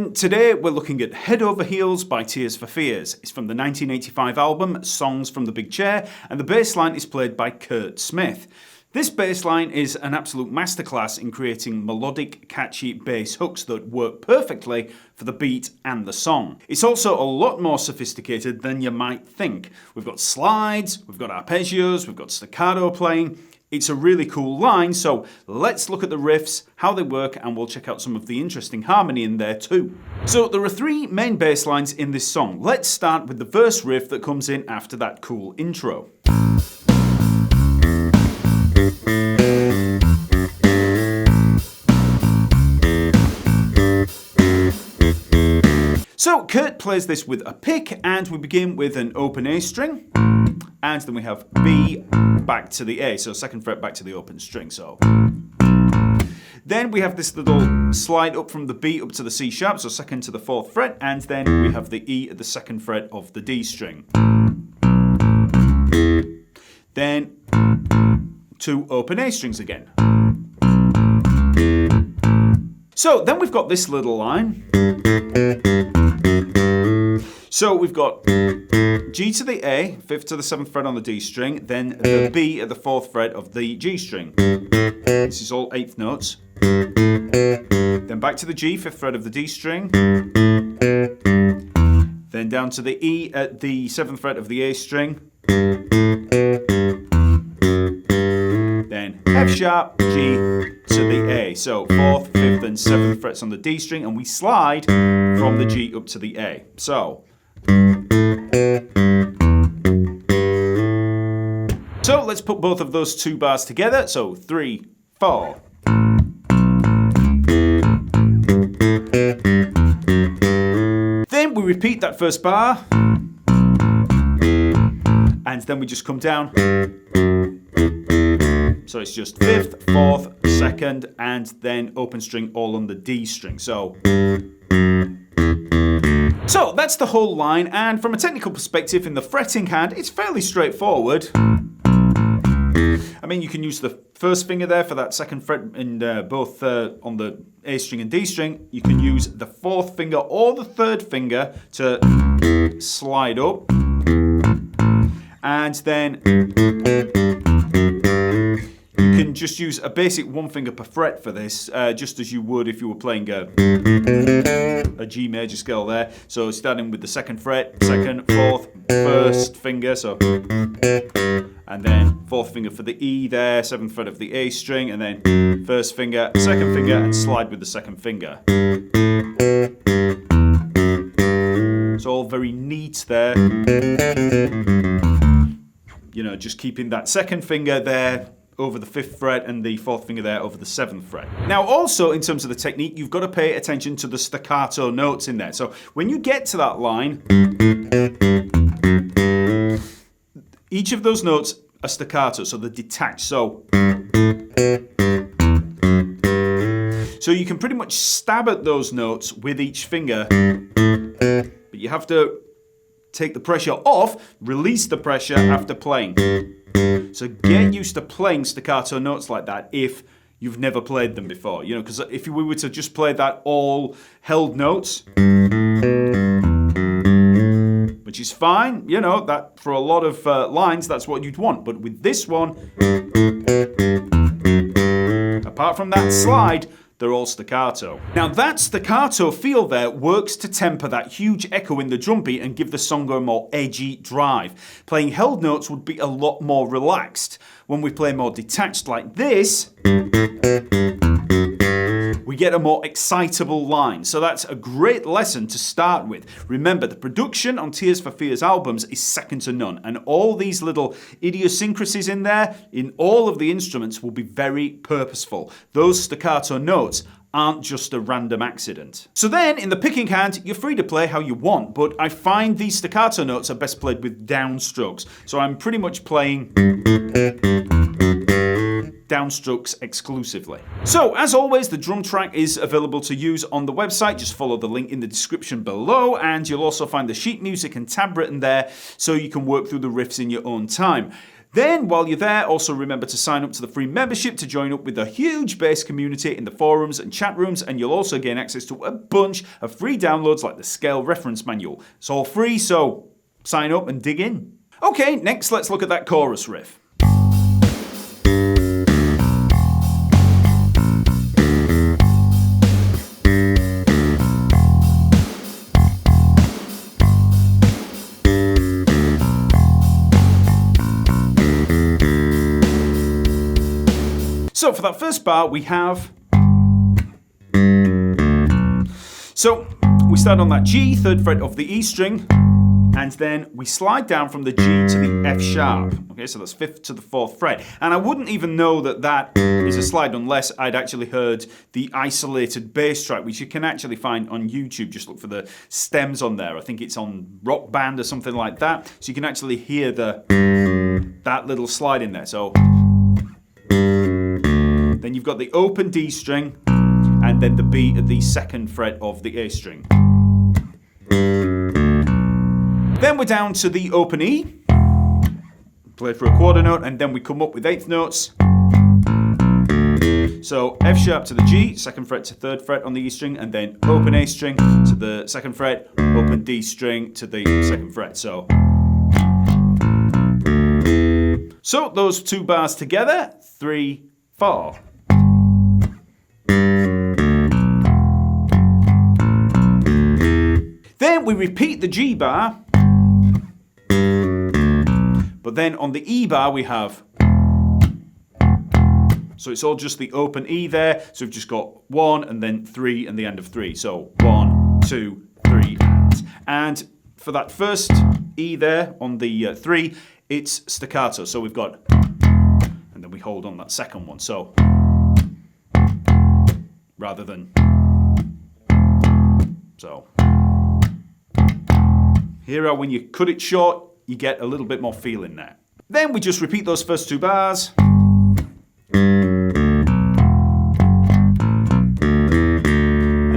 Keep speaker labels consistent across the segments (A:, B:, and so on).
A: And today we're looking at Head Over Heels by Tears for Fears. It's from the 1985 album Songs from the Big Chair, and the bass line is played by Curt Smith. This bass line is an absolute masterclass in creating melodic, catchy bass hooks that work perfectly for the beat and the song. It's also a lot more sophisticated than you might think. We've got slides, we've got arpeggios, we've got staccato playing. It's a really cool line, so let's look at the riffs, how they work, and we'll check out some of the interesting harmony in there too. So there are three main bass lines in this song. Let's start with the verse riff that comes in after that cool intro. So Curt plays this with a pick, and we begin with an open A string, and then we have B back to the A, so second fret back to the open string. So then we have this little slide up from the B up to the C sharp, so second to the fourth fret, and then we have the E at the second fret of the D string. Then two open A strings again. So then we've got this little line. So we've got G to the A, 5th to the 7th fret on the D string, then the B at the 4th fret of the G string. This is all 8th notes. Then back to the G, 5th fret of the D string. Then down to the E at the 7th fret of the A string. Then F sharp, G to the A. So 4th, 5th and 7th frets on the D string, and we slide from the G up to the A. So let's put both of those two bars together. So 3, 4. Then we repeat that first bar, and then we just come down. So it's just 5th, 4th, 2nd, and then open string all on the D string. So that's the whole line, and from a technical perspective in the fretting hand, it's fairly straightforward. I mean, you can use the first finger there for that second fret in both on the A string and D string. You can use the fourth finger or the third finger to slide up, and then you can just use a basic one finger per fret for this, just as you would if you were playing a G major scale there. So starting with the second fret, second, fourth, first finger, so, and then fourth finger for the E there, seventh fret of the A string, and then first finger, second finger, and slide with the second finger. It's all very neat there. You know, just keeping that second finger there over the 5th fret and the 4th finger there over the 7th fret. Now also in terms of the technique, you've got to pay attention to the staccato notes in there. So when you get to that line, each of those notes are staccato, so they're detached. So you can pretty much stab at those notes with each finger, but you have to take the pressure off, release the pressure after playing. So get used to playing staccato notes like that if you've never played them before. You know, because if we were to just play that all held notes, which is fine, you know, that for a lot of lines, that's what you'd want. But with this one, apart from that slide, they're all staccato. Now that staccato feel there works to temper that huge echo in the drum beat and give the song a more edgy drive. Playing held notes would be a lot more relaxed. When we play more detached like this, we get a more excitable line. So that's a great lesson to start with. Remember, the production on Tears for Fears albums is second to none, and all these little idiosyncrasies in there, in all of the instruments, will be very purposeful. Those staccato notes aren't just a random accident. So then, in the picking hand, you're free to play how you want, but I find these staccato notes are best played with downstrokes. So I'm pretty much playing downstrokes exclusively. So as always, the drum track is available to use on the website. Just follow the link in the description below, and you'll also find the sheet music and tab written there so you can work through the riffs in your own time. Then, while you're there, also remember to sign up to the free membership to join up with a huge bass community in the forums and chat rooms, and you'll also gain access to a bunch of free downloads like the scale reference manual. It's all free, so sign up and dig in. Okay, next let's look at that chorus riff. So for that first bar we have... So we start on that G, 3rd fret of the E string, and then we slide down from the G to the F sharp. Okay, so that's 5th to the 4th fret. And I wouldn't even know that that is a slide unless I'd actually heard the isolated bass track, which you can actually find on YouTube. Just look for the stems on there. I think it's on Rock Band or something like that. So you can actually hear that little slide in there. So then you've got the open D string and then the B at the 2nd fret of the A string. Then we're down to the open E, played for a quarter note, and then we come up with 8th notes. So F sharp to the G, 2nd fret to 3rd fret on the E string, and then open A string to the 2nd fret, open D string to the 2nd fret. So those two bars together, 3, 4. Then we repeat the G bar, but then on the E bar we have, so it's all just the open E there, so we've just got 1 and then 3 and the end of 3. So 1, 2, 3, and for that first E there on the 3, it's staccato. So we've got, and then we hold on that second one. So rather than, so here are when you cut it short, you get a little bit more feel in there. Then we just repeat those first two bars. And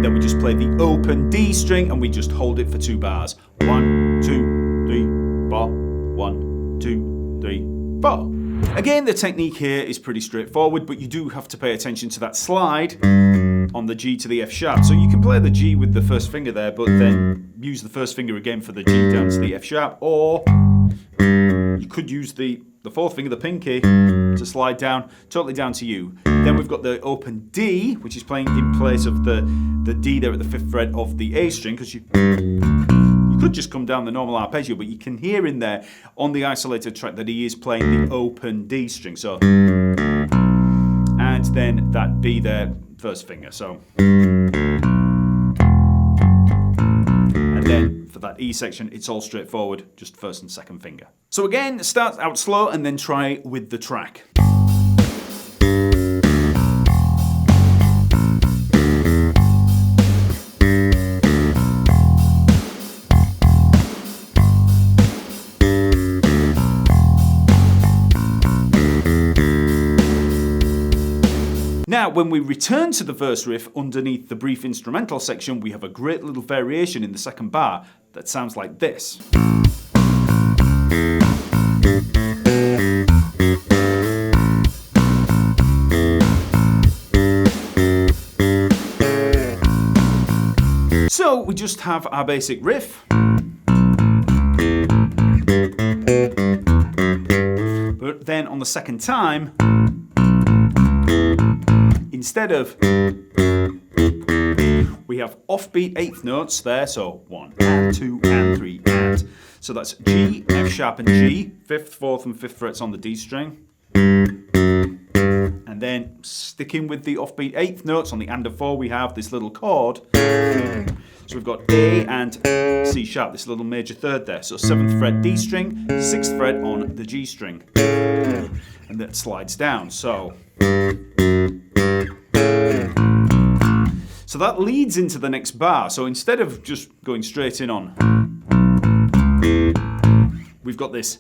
A: then we just play the open D string and we just hold it for 2 bars. 1, 2, 3, 4. 1, 2, 3, 4. Again, the technique here is pretty straightforward, but you do have to pay attention to that slide on the G to the F sharp. So you can play the G with the first finger there, but then use the first finger again for the G down to the F sharp, or you could use the 4th finger, the pinky, to slide down, totally down to you. Then we've got the open D, which is playing in place of the D there at the 5th fret of the A string, because you could just come down the normal arpeggio, but you can hear in there on the isolated track that he is playing the open D string. So, and then that B there, first finger. So, and then for that E section, it's all straightforward, just 1st and 2nd finger. So again, start out slow and then try with the track. Now, when we return to the verse riff underneath the brief instrumental section, we have a great little variation in the 2nd bar that sounds like this. So we just have our basic riff. But then on the 2nd time, instead of, we have offbeat 8th notes there, so 1 and 2 and 3 and. So that's G, F sharp and G, 5th, 4th and 5th frets on the D string. And then sticking with the offbeat 8th notes on the and of 4, we have this little chord. So we've got A and C sharp, this little major 3rd there. So 7th fret D string, 6th fret on the G string. And that slides down, so that leads into the next bar. So instead of just going straight in on, we've got this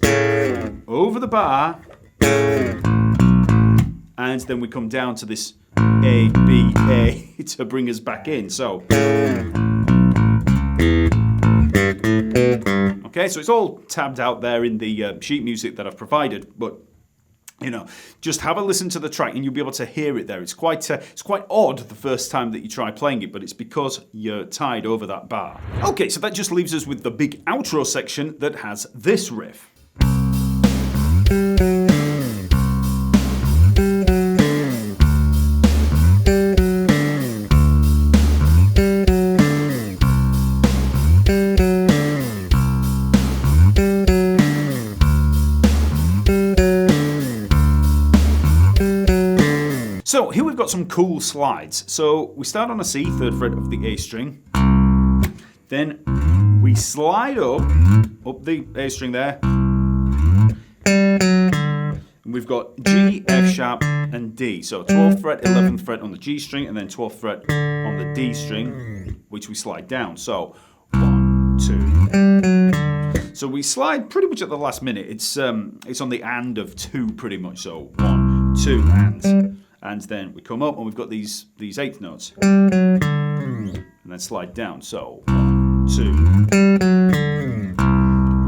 A: over the bar, and then we come down to this A, B, A to bring us back in. So, Okay, so it's all tabbed out there in the sheet music that I've provided, but you know, just have a listen to the track and you'll be able to hear it there. It's quite odd the first time that you try playing it, but it's because you're tied over that bar. Okay, so that just leaves us with the big outro section that has this riff. So here we've got some cool slides. So we start on a C, 3rd fret of the A string. Then we slide up the A string there. And we've got G, F sharp, and D. So 12th fret, 11th fret on the G string, and then 12th fret on the D string, which we slide down. So 1, 2. So we slide pretty much at the last minute. It's on the and of 2 pretty much. So 1, 2, and then we come up and we've got these 8th notes. And then slide down. So 1, 2.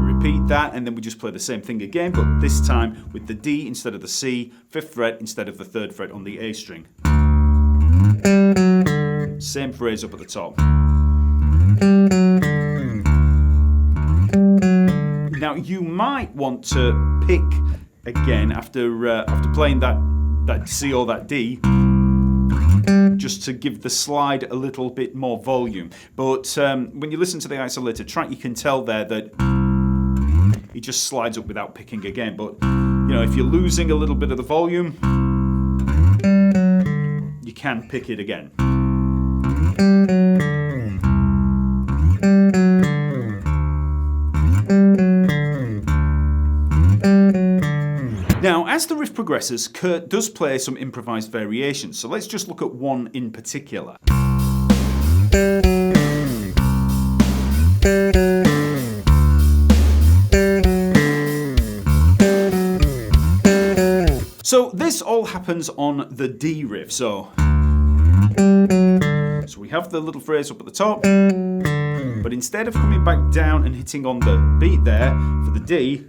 A: We repeat that and then we just play the same thing again, but this time with the D instead of the C, 5th fret instead of the 3rd fret on the A string. Same phrase up at the top. Now you might want to pick again after playing that C or that D, just to give the slide a little bit more volume. But when you listen to the isolated track, you can tell there that he just slides up without picking again. But you know, if you're losing a little bit of the volume, you can pick it again. Now, as the riff progresses, Curt does play some improvised variations, so let's just look at one in particular. So this all happens on the D riff, so we have the little phrase up at the top, but instead of coming back down and hitting on the beat there for the D,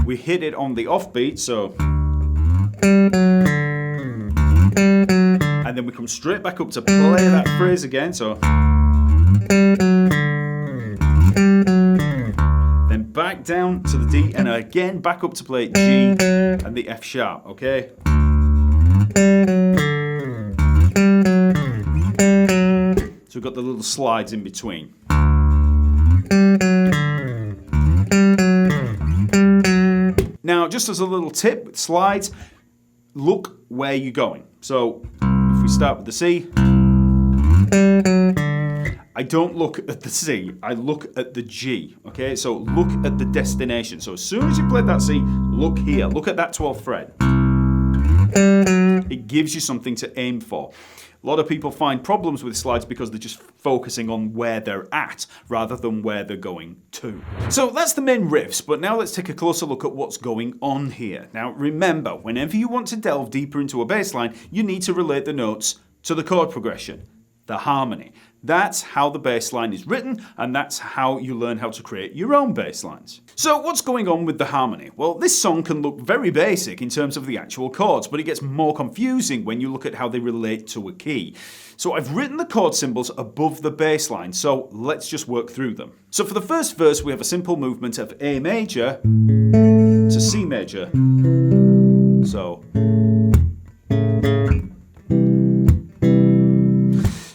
A: we hit it on the offbeat, so, and then we come straight back up to play that phrase again, so, then back down to the D, and again back up to play G and the F sharp, okay? So we've got the little slides in between. Now, just as a little tip with slides, look where you're going. So, if we start with the C, I don't look at the C, I look at the G, okay? So, look at the destination. So, as soon as you play that C, look here, look at that 12th fret. It gives you something to aim for. A lot of people find problems with slides because they're just focusing on where they're at rather than where they're going to. So that's the main riffs, but now let's take a closer look at what's going on here. Now remember, whenever you want to delve deeper into a bass line, you need to relate the notes to the chord progression, the harmony. That's how the bass line is written, and that's how you learn how to create your own bass lines. So what's going on with the harmony? Well, this song can look very basic in terms of the actual chords, but it gets more confusing when you look at how they relate to a key. So I've written the chord symbols above the bass line, so let's just work through them. So for the first verse, we have a simple movement of A major to C major. So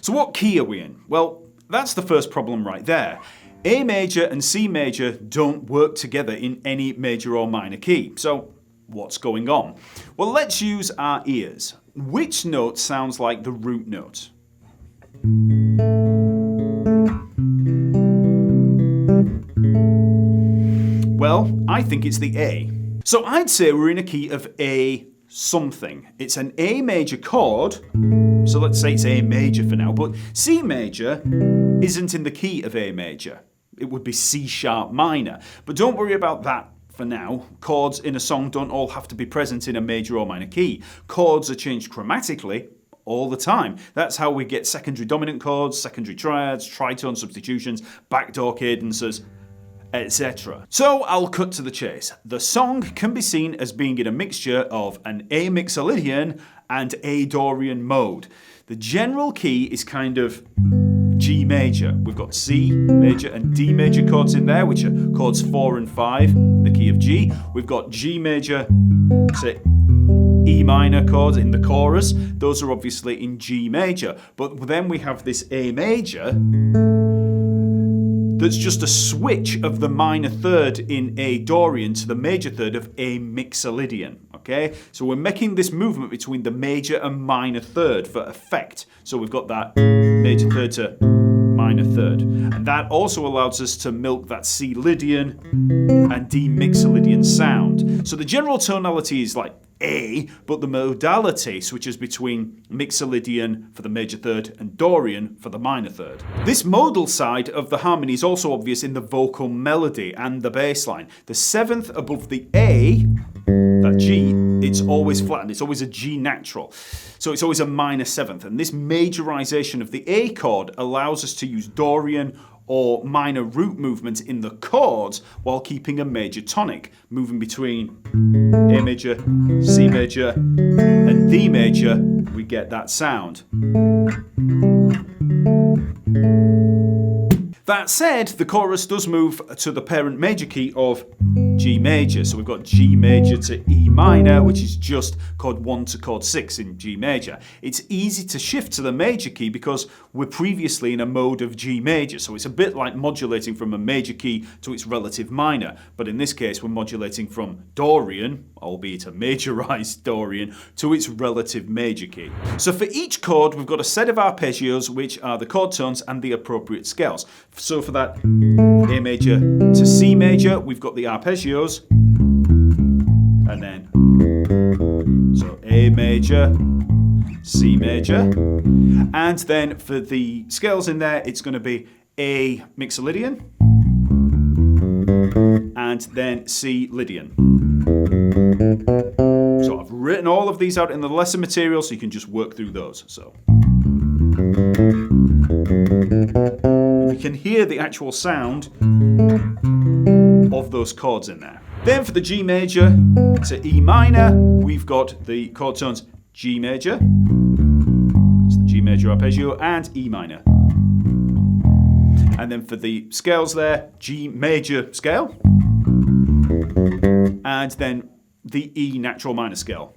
A: what key are we in? Well, that's the first problem right there. A major and C major don't work together in any major or minor key. So what's going on? Well, let's use our ears. Which note sounds like the root note? Well, I think it's the A. So I'd say we're in a key of A something. It's an A major chord, so let's say it's A major for now, but C major isn't in the key of A major. It would be C sharp minor. But don't worry about that for now. Chords in a song don't all have to be present in a major or minor key. Chords are changed chromatically all the time. That's how we get secondary dominant chords, secondary triads, tritone substitutions, backdoor cadences, etc. So I'll cut to the chase. The song can be seen as being in a mixture of an A mixolydian and A Dorian mode. The general key is kind of G major. We've got C major and D major chords in there, which are chords 4 and 5 in the key of G. We've got G major, say E minor chords in the chorus. Those are obviously in G major. But then we have this A major that's just a switch of the minor third in A Dorian to the major third of A mixolydian. Okay, so we're making this movement between the major and minor third for effect. So we've got that major third to minor third. And that also allows us to milk that C Lydian and D mixolydian sound. So the general tonality is like A, but the modality switches between mixolydian for the major third and Dorian for the minor third. This modal side of the harmony is also obvious in the vocal melody and the bass line. The seventh above the A, that G, it's always flattened. It's always a G natural. So it's always a minor seventh. And this majorization of the A chord allows us to use Dorian or minor root movements in the chords while keeping a major tonic, moving between A major, C major, and D major. We get that sound. That said, the chorus does move to the parent major key of G major. So we've got G major to E minor, which is just chord 1 to chord 6 in G major. It's easy to shift to the major key because we're previously in a mode of G major. So it's a bit like modulating from a major key to its relative minor. But in this case, we're modulating from Dorian, albeit a majorized Dorian, to its relative major key. So for each chord, we've got a set of arpeggios, which are the chord tones and the appropriate scales. So for that A major to C major, we've got the arpeggios, and then so A major, C major, and then for the scales in there, it's going to be A mixolydian, and then C Lydian. So I've written all of these out in the lesson material, so you can just work through those. So you can hear the actual sound of those chords in there. Then for the G major to E minor, we've got the chord tones G major, it's the G major arpeggio, and E minor. And then for the scales there, G major scale, and then the E natural minor scale.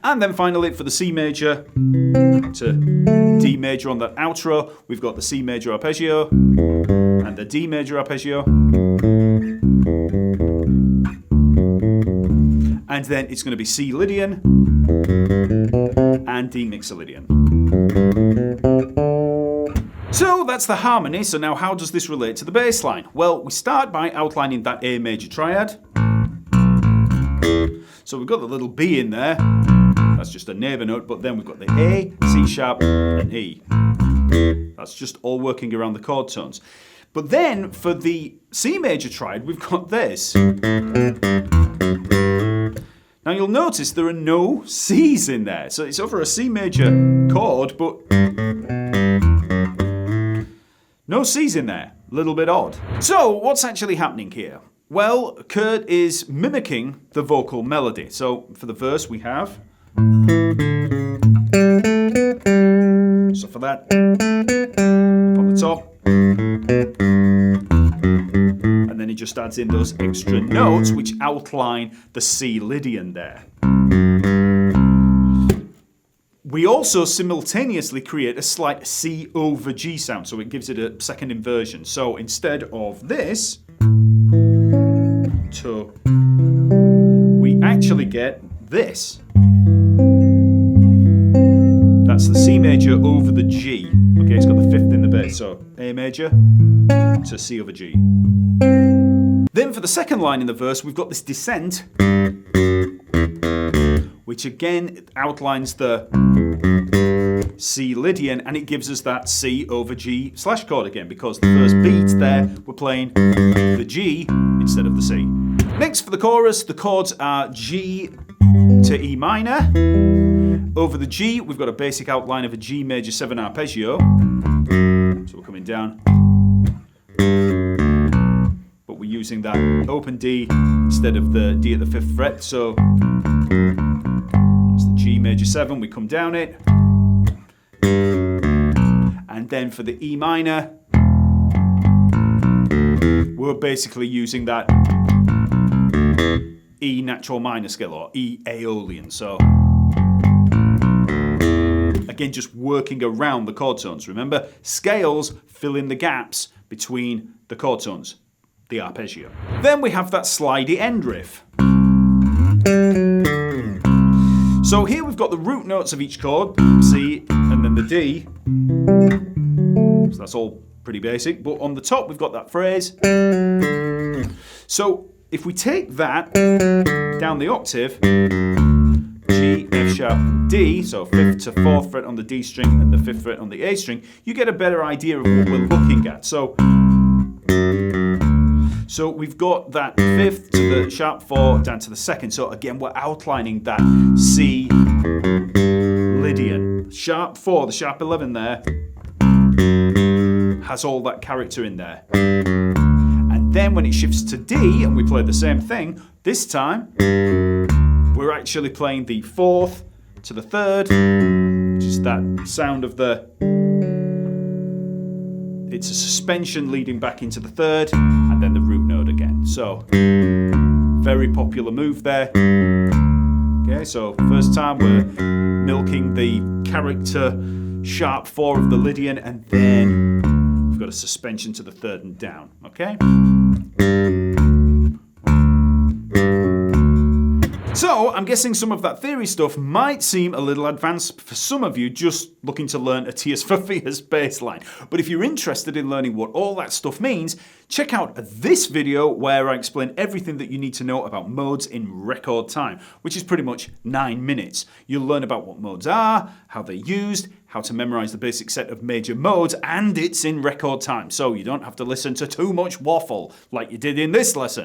A: And then finally, for the C major to D major on that outro, we've got the C major arpeggio and the D major arpeggio. And then it's going to be C Lydian and D mixolydian. So that's the harmony. So now how does this relate to the bass line? Well, we start by outlining that A major triad. So we've got the little B in there. That's just a neighbour note, but then we've got the A, C sharp, and E. That's just all working around the chord tones. But then for the C major triad, we've got this. Now you'll notice there are no C's in there. So it's over a C major chord, but no C's in there. A little bit odd. So what's actually happening here? Well, Curt is mimicking the vocal melody. So for the verse we have. So for that, up on the top. And then he just adds in those extra notes which outline the C Lydian there. We also simultaneously create a slight C over G sound, so it gives it a second inversion. So instead of this, we actually get this. That's the C major over the G. Okay, it's got the fifth in the bass, so A major to C over G. Then for the second line in the verse, we've got this descent, which again outlines the C Lydian, and it gives us that C over G / chord again, because the first beat there, we're playing the G instead of the C. Next for the chorus, the chords are G to E minor. Over the G, we've got a basic outline of a G major 7 arpeggio. So we're coming down. But we're using that open D instead of the D at the 5th fret. So that's the G major 7, we come down it. And then for the E minor, we're basically using that E natural minor scale or E Aeolian. So again, just working around the chord tones. Remember, scales fill in the gaps between the chord tones, the arpeggio. Then we have that slidey end riff. So here we've got the root notes of each chord, C and then the D. So that's all pretty basic. But on the top, we've got that phrase. So if we take that down the octave, G, F sharp, D, so 5th to 4th fret on the D string and the 5th fret on the A string, you get a better idea of what we're looking at. So we've got that 5th to the sharp 4 down to the 2nd. So again, we're outlining that C Lydian. Sharp 4, the sharp 11 there, has all that character in there. And then when it shifts to D and we play the same thing, this time we're actually playing the 4th to the 3rd, which is that sound of the, it's a suspension leading back into the 3rd, and then the root note again. So, very popular move there. Okay, so first time we're milking the character sharp 4 of the Lydian, and then we've got a suspension to the 3rd and down. Okay? So, I'm guessing some of that theory stuff might seem a little advanced for some of you just looking to learn a Tears for Fears bass line. But if you're interested in learning what all that stuff means, check out this video where I explain everything that you need to know about modes in record time, which is pretty much 9 minutes. You'll learn about what modes are, how they're used, how to memorize the basic set of major modes, and it's in record time, so you don't have to listen to too much waffle like you did in this lesson.